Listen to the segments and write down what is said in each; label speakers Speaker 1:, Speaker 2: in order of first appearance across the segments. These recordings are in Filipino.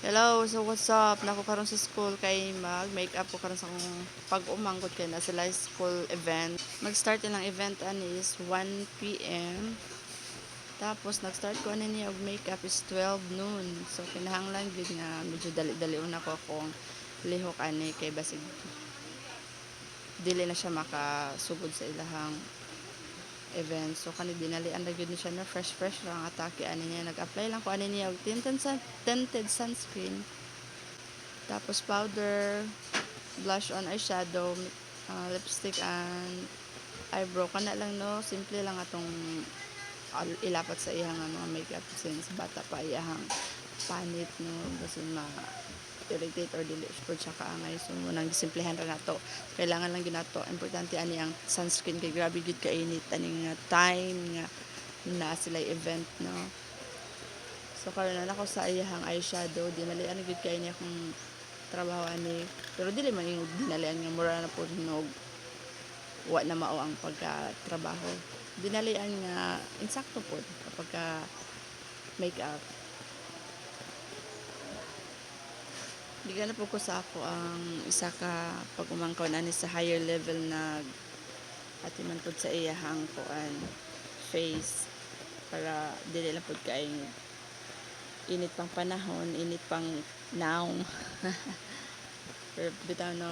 Speaker 1: Hello, so what's up? Nako karon sa school kay mag-makeup ko karon sa akong pag-umangkot kay na sila school event. Mag-start lang event ani is 1 PM. Tapos nag-start ko ani niya og makeup is 12 noon. So kinahanglan gid nga medyo dali-dali una ko akong lihok ani kay basig dili na siya makasugod sa ilahang event. So kani dinalian na gyud ni siya na fresh lang atake ani niya. Nag-apply lang ko ani niya og tinted sunscreen. Tapos powder, blush on eyeshadow, lipstick and eyebrow. Kana lang no, simple lang atong ilapat sa iyang mga makeup since bata pa iyang panit no, kasi irritate or dili pud siya kaangay. So munang simplihan ra nato. Kailangan lang ginato. Importante ani ang sunscreen kay grabe gid ka init ani nga time nga na sila event no. So karon na ako sa iyang eyeshadow, dinalian gid kay niya akong trabaho ani. Pero dili man yung dinalian nga mura na pud hinog. Wa na mao ang pagka-trabaho. Dinalian nga insakto pud kapag ka makeup. Di ka na po ko sa ako ang isa ka pag-umangkaw na ni sa higher level na atiman po sa iyahang kuan face para dili lang po kayo init pang panahon, init pang now. Pero bitaw no,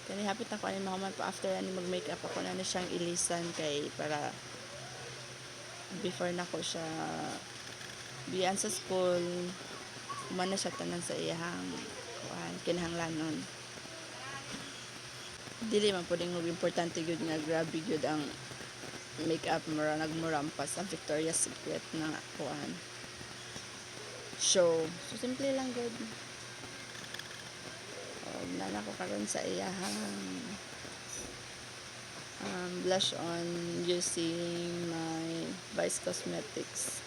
Speaker 1: kani hapit ako ani mahuman pa after ani mag-makeup ako na siyang ilisan kay para before na ko siya biyan sa school umana siya tanan sa iyahang kuan kinahanglanon. Dili man puding importante gyud nga grabe gyud ang makeup mura nagmurampas ang Victoria's Secret na kuan show. So simple lang gyud. Nana ko karon sa iyahang blush on using my Vice Cosmetics.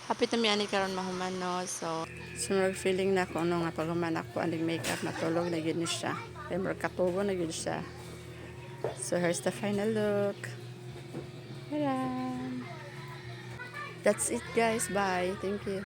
Speaker 1: Hapit na mi ani karon mahuman no. So feeling na ko ano nga paghuman ako aning makeup matulog na gyud ni siya. Kay murag katubo na gyud siya. So here's the final look. Tada! That's it guys. Bye. Thank you.